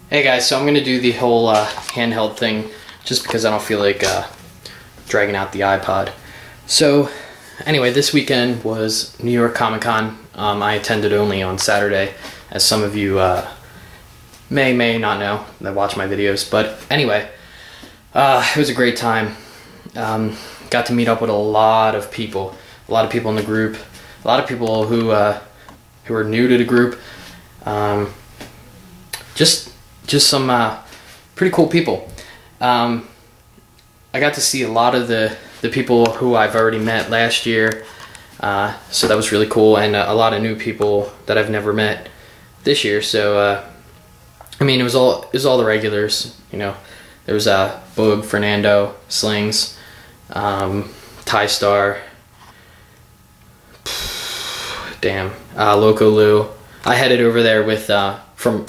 Hey guys, so I'm gonna do the whole handheld thing just because I don't feel like dragging out the iPod. So anyway, this weekend was New York Comic Con. I attended only on Saturday, as some of you may not know that watch my videos. But anyway, it was a great time. Got to meet up with a lot of people in the group, a lot of people who are new to the group. Just some pretty cool people. I got to see a lot of the people who I've already met last year, so that was really cool, and a lot of new people that I've never met this year. So I mean, it was all the regulars. You know, there was Boog, Fernando, Slings, Ty Star, Loco Lou. I headed over there with from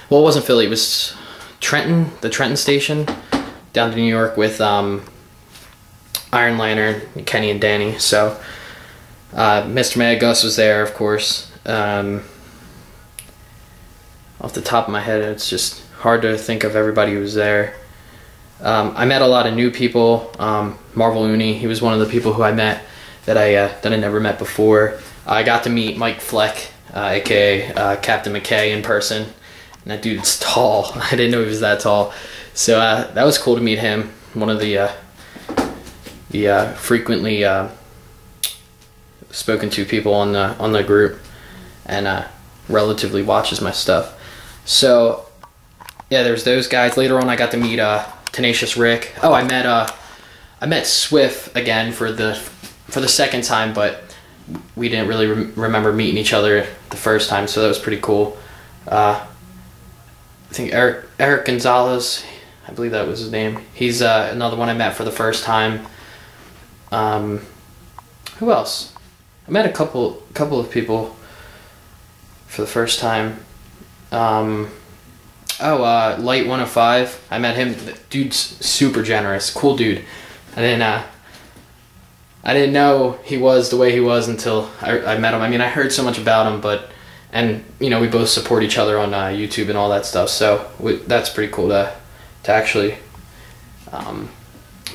well, it wasn't Philly, it was Trenton, the Trenton station, down to New York with Iron Lantern, Kenny and Danny. So Mr. Mad Gus was there, of course. Off the top of my head, it's just hard to think of everybody who was there. I met a lot of new people. Marvel Uni, he was one of the people who I met that I never met before. I got to meet Mike Fleck, aka Captain McKay, in person. And that dude's tall. I didn't know he was that tall. So that was cool to meet him. One of the frequently spoken to people on the group, and relatively watches my stuff. So yeah, there's those guys. Later on, I got to meet Tenacious Rick. Oh, I met Swift again for the second time, but we didn't really remember meeting each other the first time, so that was pretty cool. I think Eric Gonzalez, I believe that was his name. He's another one I met for the first time. Who else? I met a couple of people for the first time. Light 105. I met him. Dude's super generous, cool dude. I didn't know he was the way he was until I met him. I mean, I heard so much about him, and you know, we both support each other on YouTube and all that stuff. So that's pretty cool to actually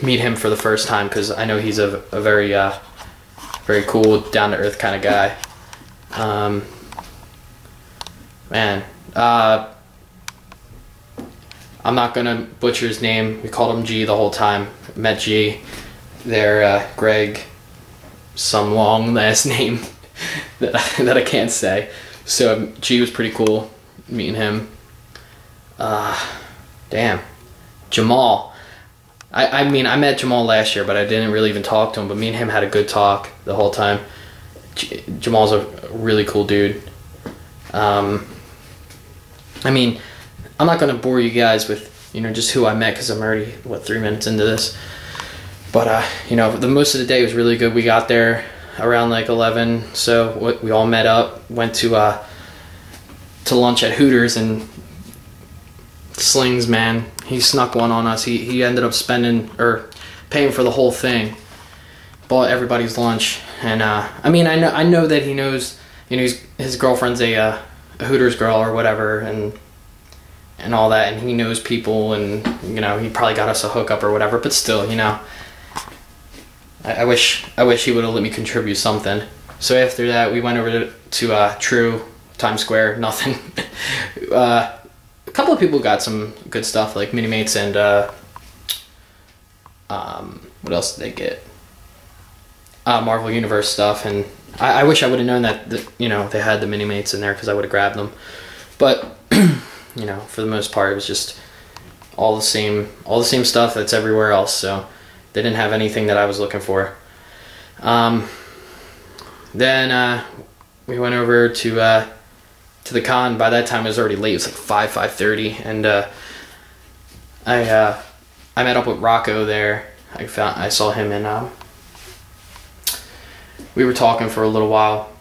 meet him for the first time, because I know he's a very very cool, down to earth kind of guy. I'm not gonna butcher his name. We called him G the whole time. Met G there. Greg, some long last name that I can't say. So G was pretty cool meeting him. Jamal. I mean, I met Jamal last year, but I didn't really even talk to him. But me and him had a good talk the whole time. Jamal's a really cool dude. I mean, I'm not gonna bore you guys with, you know, just who I met, because I'm already 3 minutes into this. But you know, the most of the day was really good. We got there around like 11, so we all met up, went to lunch at Hooters, and Slings, man, he snuck one on us. He ended up paying for the whole thing, bought everybody's lunch. And I mean, I know that he knows, you know, his girlfriend's a Hooters girl or whatever, and all that, and he knows people, and you know, he probably got us a hookup or whatever. But still, you know, I wish he would have let me contribute something. So after that, we went over to True, Times Square. Nothing. A couple of people got some good stuff, like Minimates and what else did they get? Marvel Universe stuff. And I wish I would have known that you know, they had the Minimates in there, because I would have grabbed them. But you know, for the most part, it was just all the same stuff that's everywhere else. So they didn't have anything that I was looking for. Then we went over to the con. By that time, it was already late. It was like 5:30, and I met up with Rocco there. I saw him, and we were talking for a little while,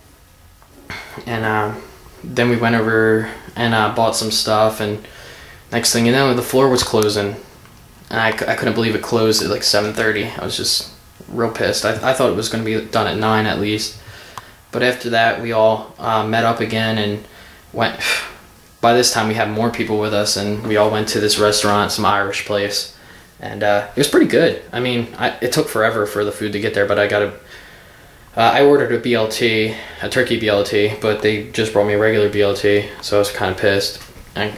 and then we went over and bought some stuff. And next thing you know, the floor was closing, and I couldn't believe it closed at like 7:30. I was just real pissed. I thought it was going to be done at 9 at least. But after that, we all met up again and went by this time we had more people with us, and we all went to this restaurant, some Irish place, and it was pretty good. I mean, it took forever for the food to get there, but I ordered a BLT, a turkey BLT, but they just brought me a regular BLT, so I was kind of pissed. I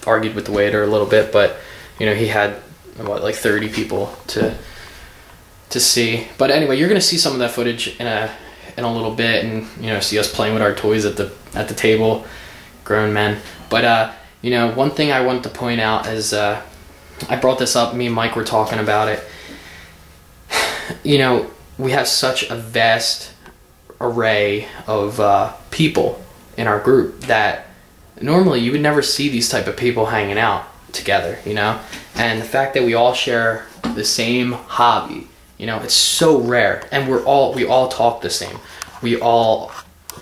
argued with the waiter a little bit, but you know, he had what, like 30 people to see. But anyway, you're gonna see some of that footage in a little bit, and you know, see us playing with our toys at the table, grown men. But you know, one thing I want to point out is I brought this up. Me and Mike were talking about it. You know, we have such a vast array of people in our group that normally you would never see these type of people hanging out together, you know? And the fact that we all share the same hobby, you know, it's so rare. And we all talk the same. We all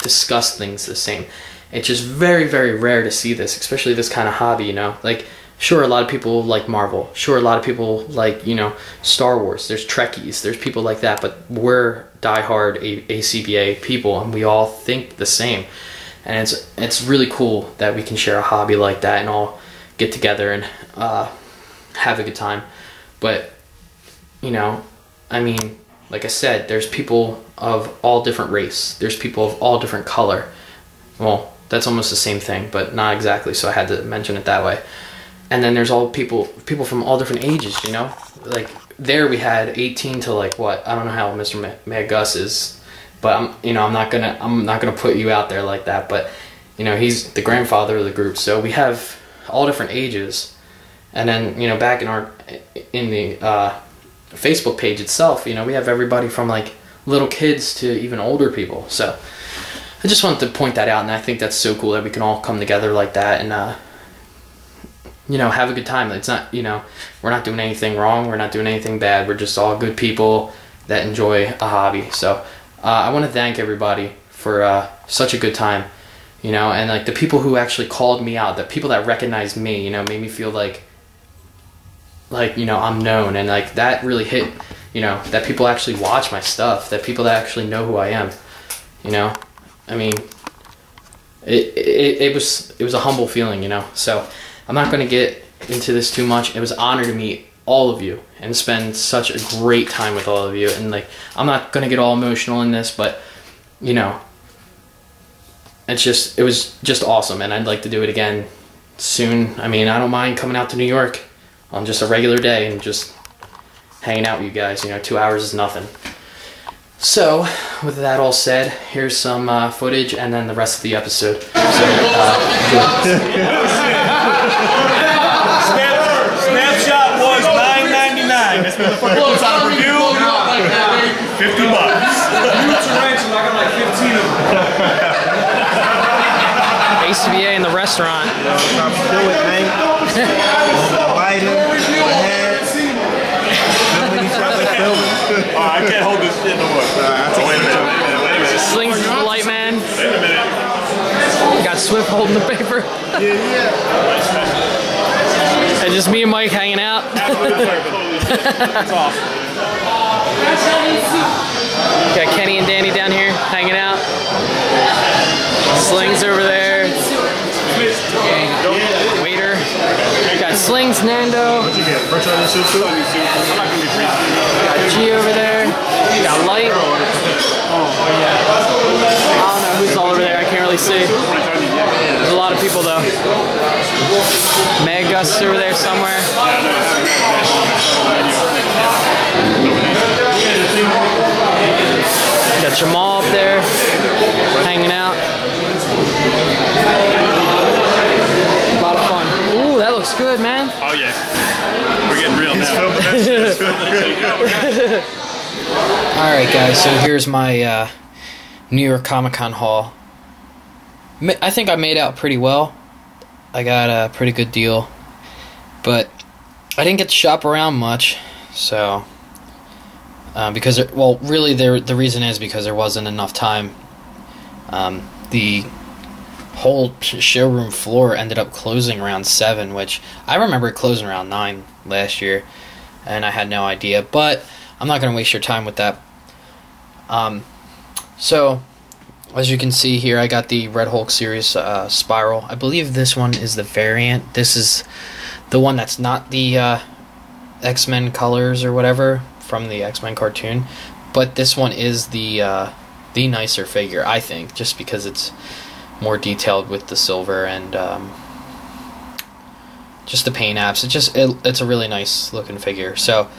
discuss things the same. It's just very, very rare to see this, especially this kind of hobby, you know? Like, sure, a lot of people like Marvel. Sure, a lot of people like, you know, Star Wars. There's Trekkies. There's people like that. But we're diehard ACBA people, and we all think the same. And it's really cool that we can share a hobby like that and all get together and have a good time. But, you know, I mean, like I said, there's people of all different race. There's people of all different color. Well, that's almost the same thing, but not exactly, so I had to mention it that way. And then there's all people from all different ages, you know? Like, there we had 18 to, like, what? I don't know how Mr. Mad Gus is, but I'm not gonna put you out there like that, but, you know, he's the grandfather of the group, so we have all different ages. And then, you know, back in the Facebook page itself, you know, we have everybody from, like, little kids to even older people, so I just wanted to point that out, and I think that's so cool that we can all come together like that and, you know, have a good time. It's not, you know, we're not doing anything wrong. We're not doing anything bad. We're just all good people that enjoy a hobby. So I want to thank everybody for such a good time, you know, and like the people who actually called me out, the people that recognized me, you know, made me feel like, you know, I'm known, and like that really hit, you know, that people actually watch my stuff, that people that actually know who I am, you know. I mean, it was a humble feeling, you know. So I'm not going to get into this too much. It was an honor to meet all of you and spend such a great time with all of you. And like, I'm not going to get all emotional in this, but you know, it was just awesome. And I'd like to do it again soon. I mean, I don't mind coming out to New York on just a regular day and just hanging out with you guys. You know, 2 hours is nothing. So, with that all said, here's some footage and then the rest of the episode. So, Snapshot was $9.99. That's been the first time review. $50. You tarantula, I got like 15 of them. ACBA in the restaurant. Do it, man. Lighter, the hat. I can't hold this shit no more. Wait a minute. Slings the light man. Wait a minute. Got Swift holding the paper. Yeah. And just me and Mike hanging out. That's awesome. Got Kenny and Danny down here hanging out. Slings over there. Waiter. Got Slings, Nando. What you get? Fresh on the shoe too? Got G over there. Got Light. I don't know who's all over there. I can't really see. There's a lot of people though. Mad Gus over there somewhere. Got Jamal up there hanging out. A lot of fun. Ooh, that looks good, man. Oh yeah. We're getting real now. Alright guys, so here's my New York Comic Con haul. I think I made out pretty well. I got a pretty good deal. But I didn't get to shop around much, so... because, really the reason is because there wasn't enough time. The whole showroom floor ended up closing around 7, which I remember closing around 9 last year, and I had no idea, but I'm not going to waste your time with that. So, as you can see here, I got the Red Hulk series Spiral. I believe this one is the variant. This is the one that's not the X-Men colors or whatever from the X-Men cartoon, but this one is the nicer figure, I think, just because it's more detailed with the silver and just the paint apps. It's a really nice looking figure. So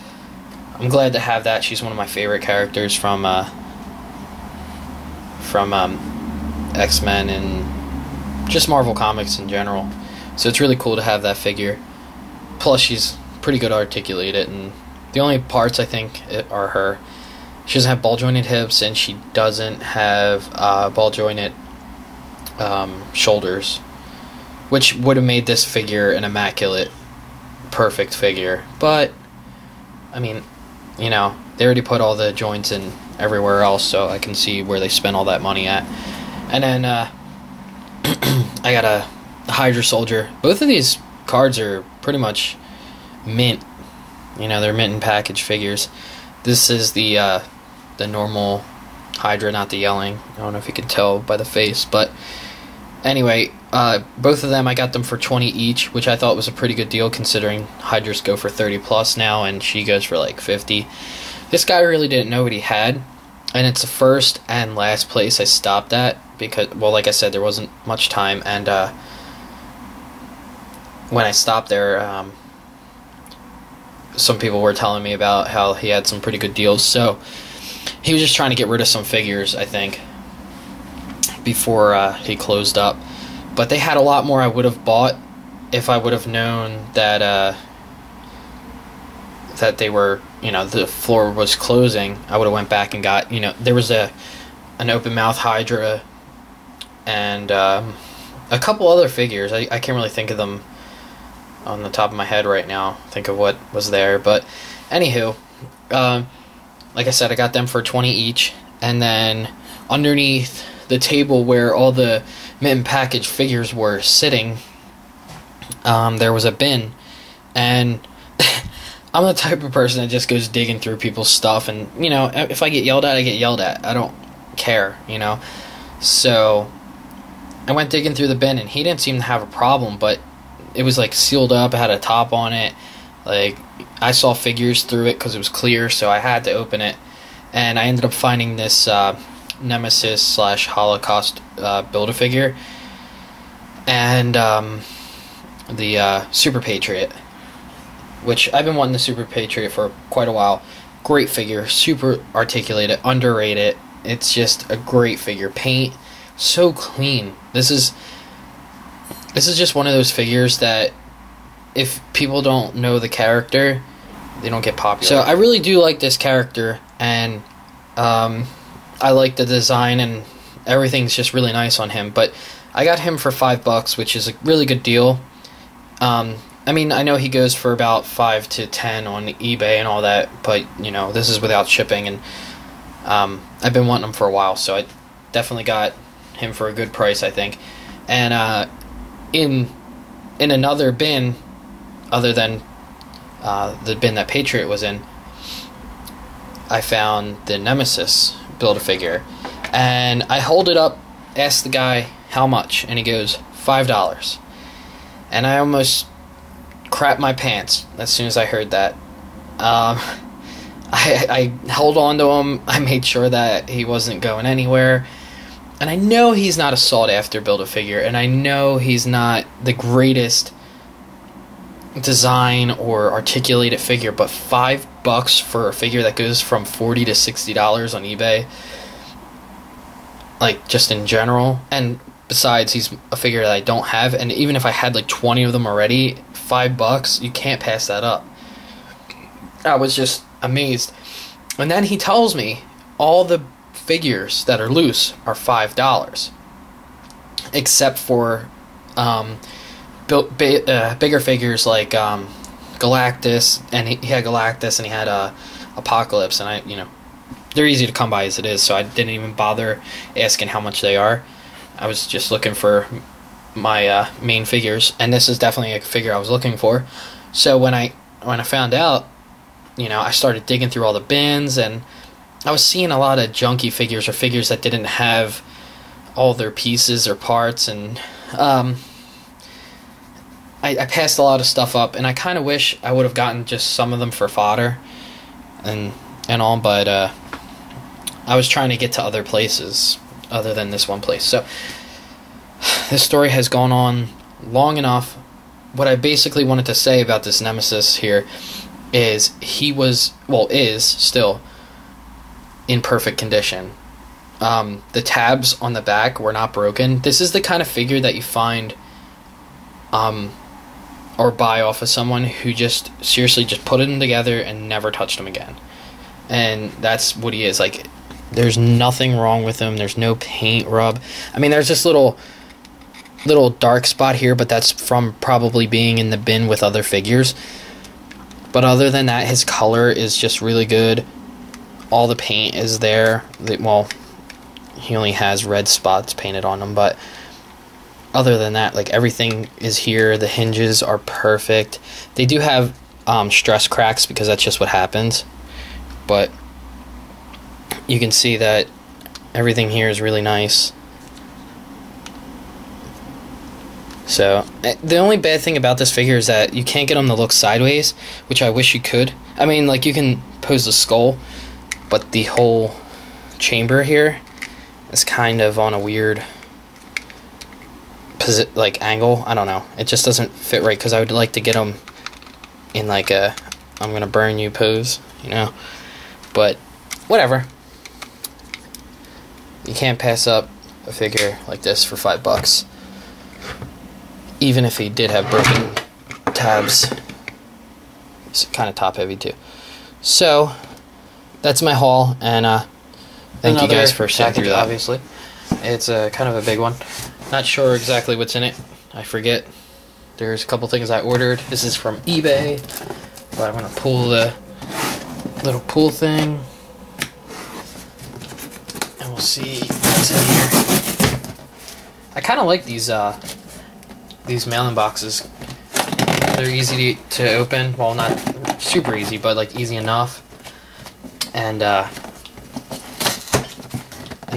I'm glad to have that. She's one of my favorite characters from X-Men and just Marvel Comics in general. So it's really cool to have that figure. Plus, she's pretty good articulated, and the only parts I think are her. She doesn't have ball jointed hips, and she doesn't have ball jointed shoulders, which would have made this figure an immaculate, perfect figure. But I mean, you know, they already put all the joints in everywhere else, so I can see where they spent all that money at. And then I got a Hydra Soldier. Both of these cards are pretty much mint. You know, they're mint and package figures. This is the normal Hydra, not the yelling. I don't know if you can tell by the face, but anyway, both of them I got them for 20 each, which I thought was a pretty good deal considering Hydras go for 30 plus now and she goes for like 50. This guy really didn't know what he had, and it's the first and last place I stopped at because, well, like I said, there wasn't much time, and when I stopped there, some people were telling me about how he had some pretty good deals, so he was just trying to get rid of some figures, I think, before he closed up. But they had a lot more I would have bought if I would have known that that they were, you know, the floor was closing. I would have went back and got, you know, there was an open mouth Hydra and a couple other figures. I can't really think of them on the top of my head right now, think of what was there. But anywho, like I said, I got them for 20 each, and then underneath the table where all the mint package figures were sitting, there was a bin, and I'm the type of person that just goes digging through people's stuff, and, you know, if I get yelled at, I get yelled at. I don't care, you know. So I went digging through the bin, and he didn't seem to have a problem, but it was like sealed up, it had a top on it. Like, I saw figures through it because it was clear, so I had to open it, and I ended up finding this Nemesis / Holocaust Build-A-Figure, and the Super Patriot, which I've been wanting the Super Patriot for quite a while. Great figure, super articulated, underrated. It's just a great figure. Paint so clean. This is just one of those figures that if people don't know the character, they don't get popular. So I really do like this character, and I like the design, and everything's just really nice on him. But I got him for $5, which is a really good deal. I mean, I know he goes for about 5 to 10 on eBay and all that, but, you know, this is without shipping, and I've been wanting him for a while, so I definitely got him for a good price, I think. And in another bin, other than the bin that Patriot was in, I found the Nemesis Build-A-Figure, and I hold it up, ask the guy how much, and he goes, $5. And I almost crap my pants as soon as I heard that. I held on to him. I made sure that he wasn't going anywhere. And I know he's not a sought after Build-A-Figure, and I know he's not the greatest design or articulated figure, but $5 for a figure that goes from $40 to $60 on eBay, like, just in general. And besides, he's a figure that I don't have, and even if I had like 20 of them already, $5, you can't pass that up. I was just amazed. And then he tells me all the figures that are loose are $5, except for bigger figures like Galactus, and he had Galactus, and he had Apocalypse, and you know, they're easy to come by as it is, so I didn't even bother asking how much they are. I was just looking for my main figures, and this is definitely a figure I was looking for. So when I found out, you know, I started digging through all the bins, and I was seeing a lot of junky figures, or figures that didn't have all their pieces or parts, and I passed a lot of stuff up, and I kind of wish I would have gotten just some of them for fodder and all, but I was trying to get to other places other than this one place. So this story has gone on long enough. What I basically wanted to say about this Nemesis here is he was, well, is still in perfect condition. The tabs on the back were not broken. This is the kind of figure that you find or buy off of someone who just seriously just put them together and never touched them again. And that's what he is. Like, there's nothing wrong with him. There's no paint rub. I mean, there's this little dark spot here, but that's from probably being in the bin with other figures. But other than that, his color is just really good. All the paint is there. Well, he only has red spots painted on him, but other than that, like, everything is here. The hinges are perfect. They do have stress cracks because that's just what happens, but you can see that everything here is really nice. So the only bad thing about this figure is that you can't get him to look sideways, which I wish you could. I mean, like, you can pose the skull, but the whole chamber here is kind of on a weird angle. I don't know. It just doesn't fit right, because I would like to get him in like a I'm gonna burn you pose, you know. But whatever. You can't pass up a figure like this for $5. Even if he did have broken tabs. It's kind of top heavy too. So that's my haul, and thank you guys for sitting through that. Obviously, it's kind of a big one. Not sure exactly what's in it. I forget. There's a couple things I ordered. This is from eBay, but I'm gonna pull the little pull thing, and we'll see what's in here. I kind of like these mailing boxes. They're easy to open. Well, not super easy, but like easy enough. And they're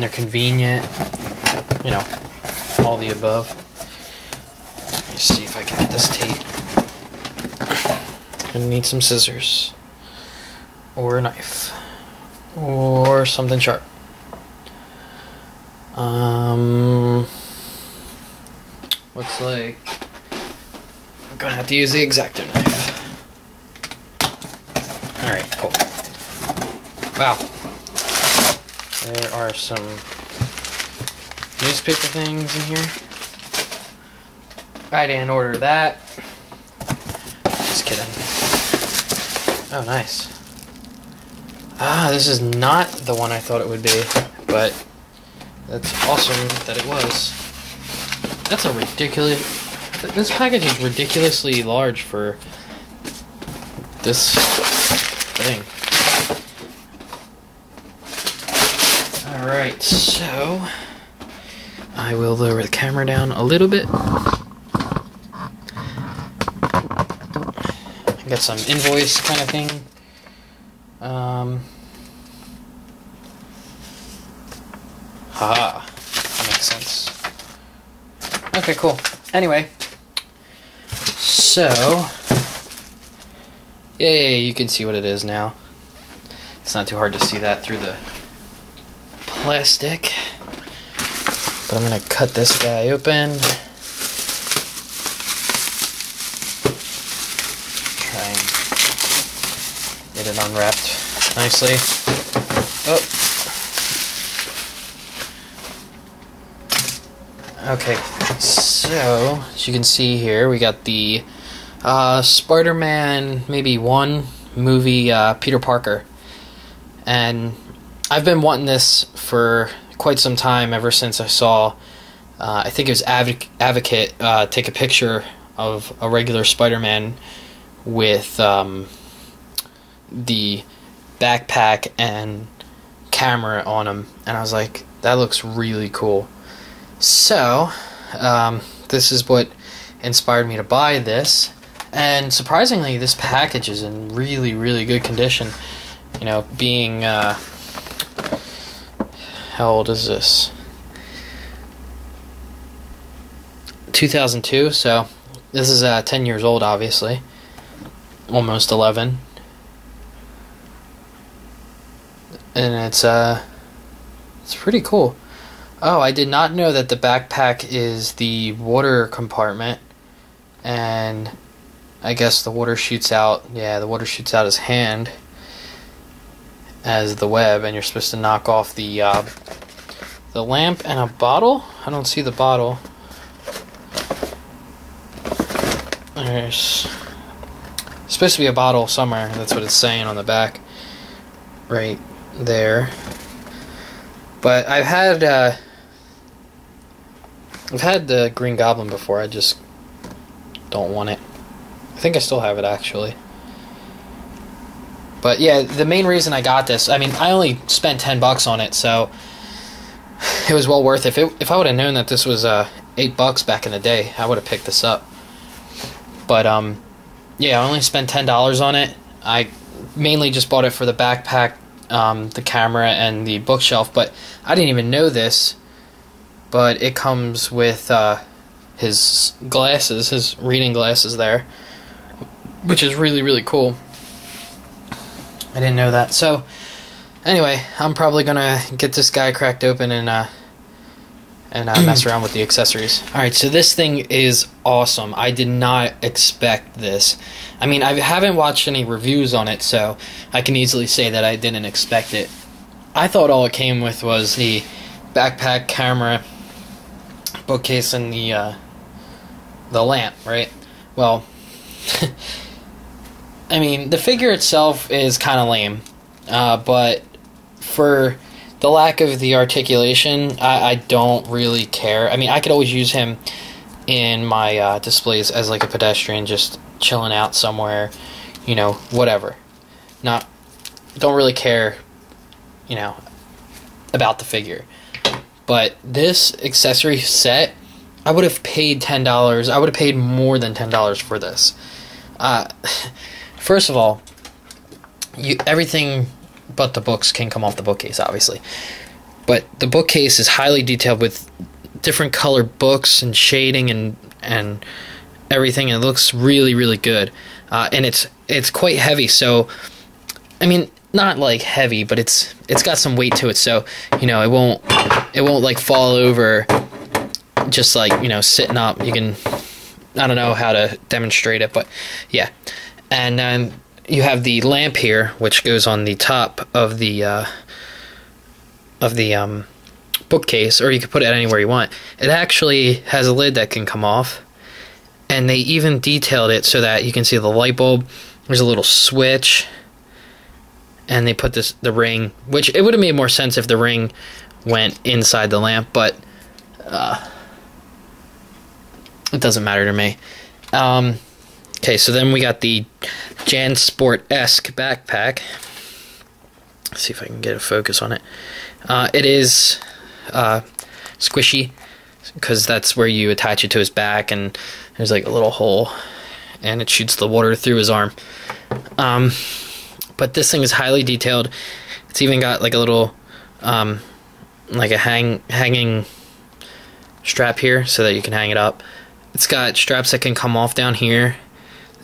convenient. You know, all the above. Let's see if I can get this tape. Gonna need some scissors, or a knife, or something sharp. Looks like I'm gonna have to use the X-Acto knife. Alright, cool. Wow. There are some newspaper things in here. I didn't order that. Just kidding. Oh, nice. Ah, this is not the one I thought it would be, but that's awesome that it was. That's a ridiculous... This package is ridiculously large for this thing. Alright, so I will lower the camera down a little bit. Got some invoice kind of thing. Haha, that makes sense. Okay, cool. Anyway, so yay, you can see what it is now. It's not too hard to see that through the plastic. But I'm gonna cut this guy open. Try and get it unwrapped nicely. Oh. Okay, so as you can see here, we got the Spider-Man maybe 1 movie, Peter Parker. And I've been wanting this for quite some time, ever since I saw, I think it was Advocate take a picture of a regular Spider-Man with the backpack and camera on him, and I was like, that looks really cool. So this is what inspired me to buy this, and surprisingly this package is in really, really good condition. You know, being how old is this? 2002, so this is 10 years old, obviously. Almost 11. And it's pretty cool. Oh, I did not know that the backpack is the water compartment, and I guess the water shoots out. Yeah, the water shoots out his hand as the web, and you're supposed to knock off the lamp and a bottle. I don't see the bottle. There's supposed to be a bottle somewhere. That's what it's saying on the back, right there. But I've had the Green Goblin before. I just don't want it. I think I still have it, actually. But yeah, the main reason I got this, I mean, I only spent $10 on it, so it was well worth it. If I would have known that this was $8 back in the day, I would have picked this up. But yeah, I only spent $10 on it. I mainly just bought it for the backpack, the camera, and the bookshelf. But I didn't even know this. But it comes with his glasses, his reading glasses there, which is really, really cool. I didn't know that. So anyway, I'm probably gonna get this guy cracked open and mess around with the accessories. Alright, so this thing is awesome. I did not expect this. I mean, I haven't watched any reviews on it, so I can easily say that I didn't expect it. I thought all it came with was the backpack, camera, bookcase, and the lamp, right? Well, I mean, the figure itself is kind of lame, but for the lack of the articulation, I don't really care. I mean, I could always use him in my displays as like a pedestrian, just chilling out somewhere, you know, whatever. Don't really care, you know, about the figure. But this accessory set, I would have paid $10. I would have paid more than $10 for this. First of all, everything but the books can come off the bookcase, obviously. But the bookcase is highly detailed with different colored books and shading and everything, and it looks really, really good. And it's quite heavy, so I mean, not like heavy, but it's got some weight to it, so you know, it won't like fall over just like, you know, sitting up. You can, I don't know how to demonstrate it, but yeah. And then you have the lamp here, which goes on the top of the bookcase, or you can put it anywhere you want. It actually has a lid that can come off, and they even detailed it so that you can see the light bulb. There's a little switch, and they put the ring, which it would have made more sense if the ring went inside the lamp, but it doesn't matter to me. Okay, so then we got the JanSport-esque backpack. Let's see if I can get a focus on it. It is squishy, because that's where you attach it to his back, and there's like a little hole, and it shoots the water through his arm. But this thing is highly detailed. It's even got like a little, like a hanging strap here, so that you can hang it up. It's got straps that can come off down here,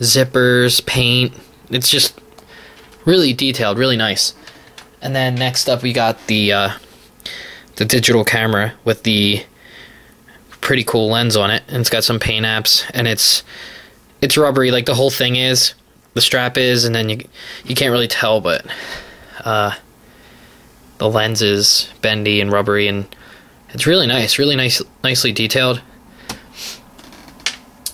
zippers, paint. It's just really detailed, really nice. And then next up we got the digital camera with the pretty cool lens on it, and it's got some paint apps, and it's rubbery, like the whole thing is. The strap is, and then you can't really tell, but the lens is bendy and rubbery, and it's really nice, nicely detailed.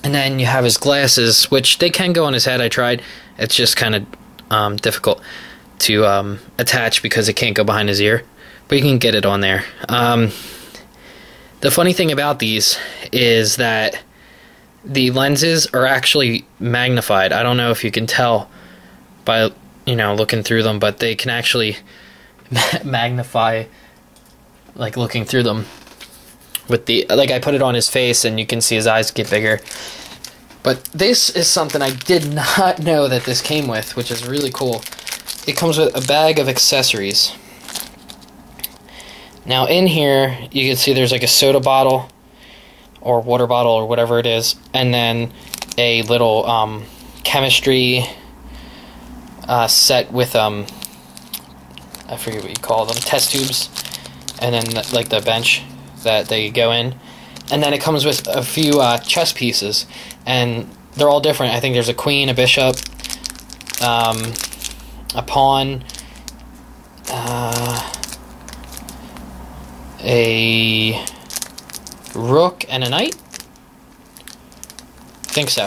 And then you have his glasses, which they can go on his head. I tried. It's just kind of difficult to attach because it can't go behind his ear, but you can get it on there. The funny thing about these is that the lenses are actually magnified. I don't know if you can tell by, you know, looking through them, but they can actually magnify, like looking through them. With the, like, I put it on his face and you can see his eyes get bigger. But this is something I did not know that this came with, which is really cool. It comes with a bag of accessories. Now in here, you can see there's like a soda bottle, or water bottle or whatever it is, and then a little chemistry set with I forget what you call them, test tubes, and then like the bench that they go in, and then it comes with a few chess pieces, and they're all different. I think there's a queen, a bishop, a pawn, a rook, and a knight. I think so.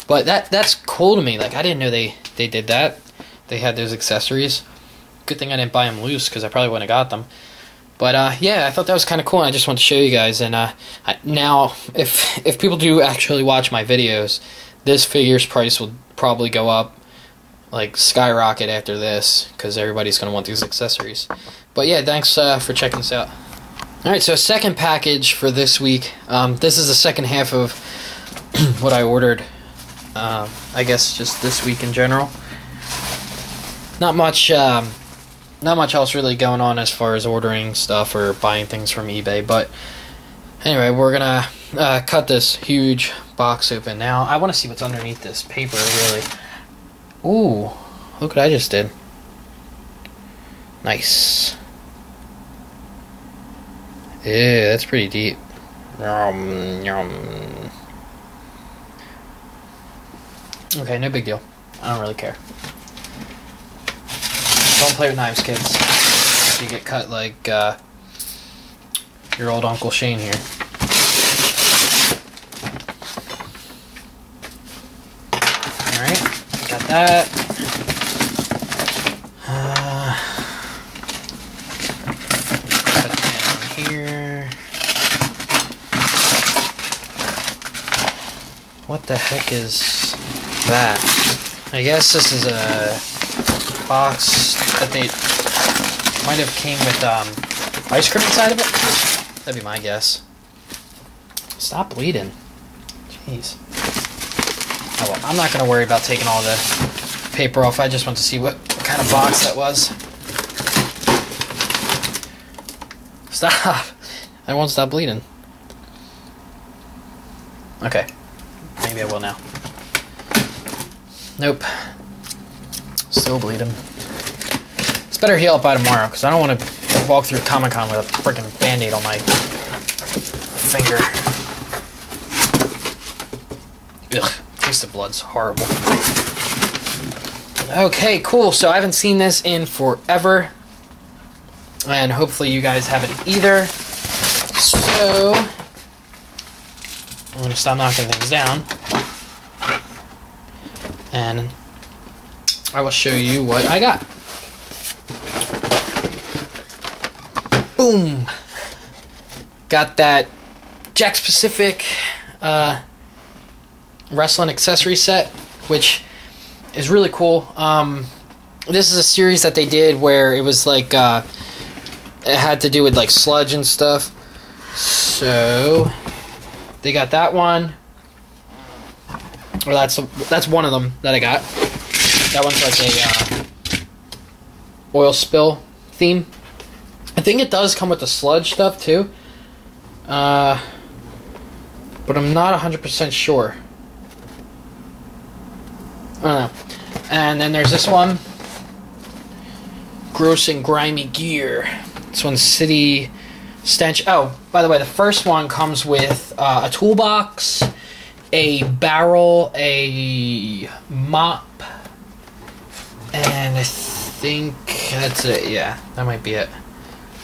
But that's cool to me. Like, I didn't know they did that. They had those accessories. Good thing I didn't buy them loose, because I probably wouldn't have got them. But yeah, I thought that was kind of cool, and I just wanted to show you guys. And now, if people do actually watch my videos, this figure's price will probably go up, like skyrocket after this, because everybody's going to want these accessories. But yeah, thanks for checking this out. Alright, so second package for this week. This is the second half of what I ordered, I guess just this week in general. Not much else really going on as far as ordering stuff or buying things from eBay, but anyway, we're gonna cut this huge box open now. I want to see what's underneath this paper, really. Ooh, look what I just did. Nice. Yeah, that's pretty deep. Yum, yum. Okay, no big deal. I don't really care. Don't play with knives, kids. You get cut like your old Uncle Shane here. Alright, got that. Put that down here. What the heck is that? I guess this is a box that they might have came with ice cream inside of it. That'd be my guess. Stop bleeding. Jeez. Oh well, I'm not going to worry about taking all the paper off. I just want to see what kind of box that was. Stop. I won't stop bleeding. Okay. Maybe I will now. Nope. Still bleeding. It's better heal up by tomorrow, because I don't want to walk through Comic-Con with a freaking Band-Aid on my finger. Ugh. Taste of blood's horrible. Okay, cool. So I haven't seen this in forever, and hopefully you guys haven't either. So I'm going to stop knocking things down, and I will show you what I got. Boom! Got that Jakks Pacific wrestling accessory set, which is really cool. This is a series that they did where it was like it had to do with like sludge and stuff. So they got that one. Or that's one of them that I got. That one's like a oil spill theme. I think it does come with the sludge stuff too. But I'm not 100% sure. I don't know. And then there's this one. Gross and Grimy Gear. This one's City Stench. Oh, by the way, the first one comes with a toolbox, a barrel, a mop, and I think that's it. Yeah, that might be it.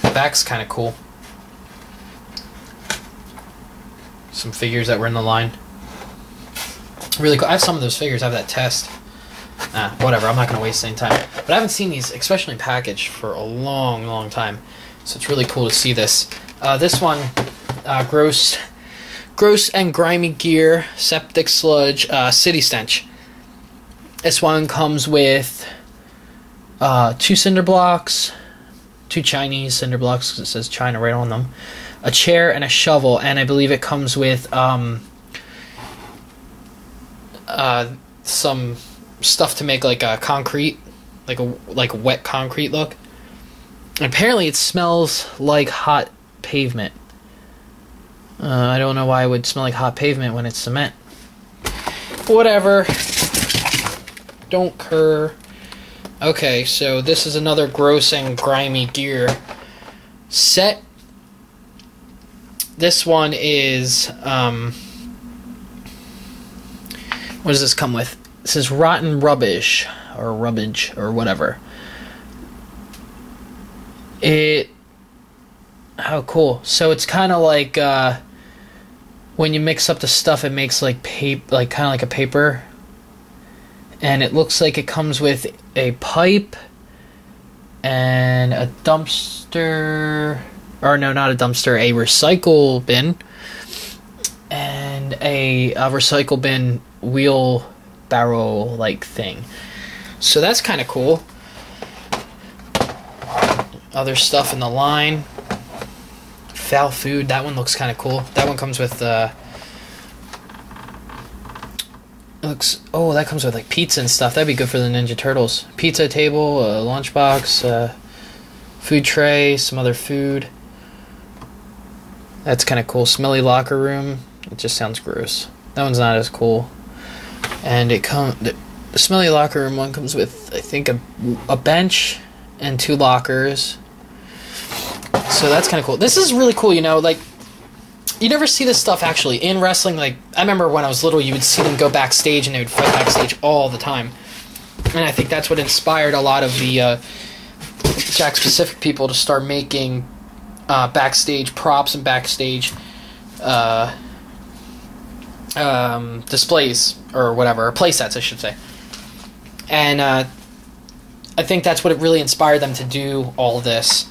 The back's kind of cool. Some figures that were in the line. Really cool. I have some of those figures. I have that test. Whatever. I'm not going to waste any time. But I haven't seen these, especially in package, for a long, long time. So it's really cool to see this. This one, Gross and Grimy Gear, Septic Sludge, City Stench. This one comes with 2 cinder blocks, 2 Chinese cinder blocks, because it says China right on them, a chair, and a shovel, and I believe it comes with some stuff to make like a concrete, like a wet concrete look. And apparently it smells like hot pavement. I don't know why it would smell like hot pavement when it's cement. Whatever. Don't cur. Okay, so this is another gross and grimy gear set. This one is, what does this come with? It says rotten rubbish, or rubbage, or whatever. Oh, cool. So it's kind of like, when you mix up the stuff, it makes like kind of like a paper. And it looks like it comes with a pipe and a dumpster, or no, not a dumpster, a recycle bin, and a recycle bin wheelbarrow-like thing. So that's kind of cool. Other stuff in the line. Foul food, that one looks kind of cool. That one comes with, that comes with like pizza and stuff. That'd be good for the Ninja Turtles. Pizza table, a lunchbox, food tray, some other food. That's kind of cool. Smelly locker room. It just sounds gross. That one's not as cool. And the smelly locker room one comes with, I think, a bench and 2 lockers. So that's kind of cool. This is really cool, you know, like, you never see this stuff actually in wrestling. Like, I remember when I was little, you would see them go backstage and they would fight backstage all the time. And I think that's what inspired a lot of the Jakks Pacific people to start making backstage props and backstage displays or whatever, or play sets, I should say. And I think that's what it really inspired them to do all this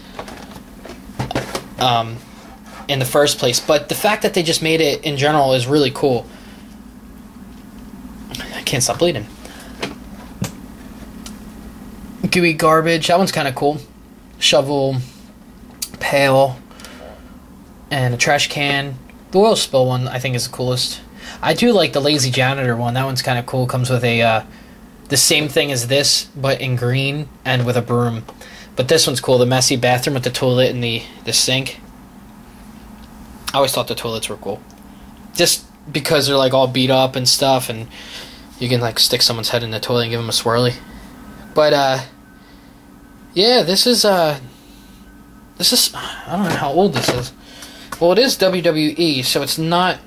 in the first place. But the fact that they just made it in general is really cool. I can't stop bleeding. Gooey garbage, that one's kind of cool. Shovel, pail, and a trash can. The oil spill one I think is the coolest. I do like the lazy janitor one. That one's kind of cool. Comes with a the same thing as this, but in green and with a broom. But this one's cool. The messy bathroom with the toilet and the sink. I always thought the toilets were cool, just because they're like all beat up and stuff, and you can like stick someone's head in the toilet and give them a swirly. But yeah, this is I don't know how old this is. Well, it is WWE, so it's not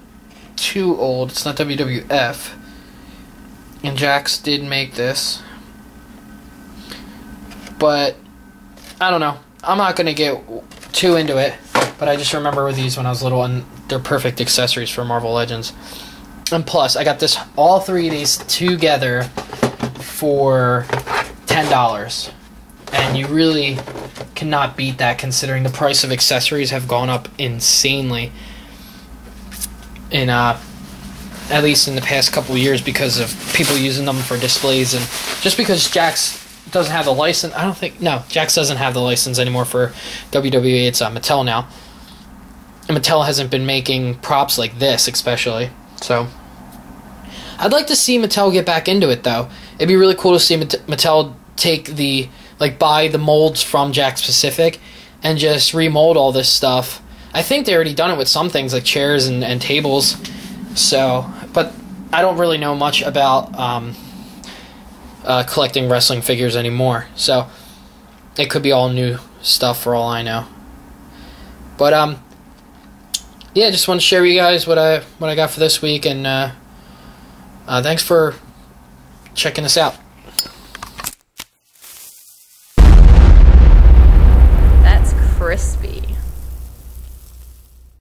too old. It's not WWF. And Jakks did make this. But I don't know. I'm not going to get too into it. But I just remember these when I was little, and they're perfect accessories for Marvel Legends. And plus, I got this all 3 of these together for $10. And you really cannot beat that, considering the price of accessories have gone up insanely in at least in the past couple of years, because of people using them for displays. And just because Jakks doesn't have the license, Jakks doesn't have the license anymore for WWE. It's Mattel now, and Mattel hasn't been making props like this especially. So I'd like to see Mattel get back into it, though. It'd be really cool to see Mattel take buy the molds from Jakks Pacific and just remold all this stuff. I think they already done it with some things like chairs and tables. So, but I don't really know much about collecting wrestling figures anymore. So it could be all new stuff for all I know. But yeah, just want to share with you guys what I got for this week, and thanks for checking us out.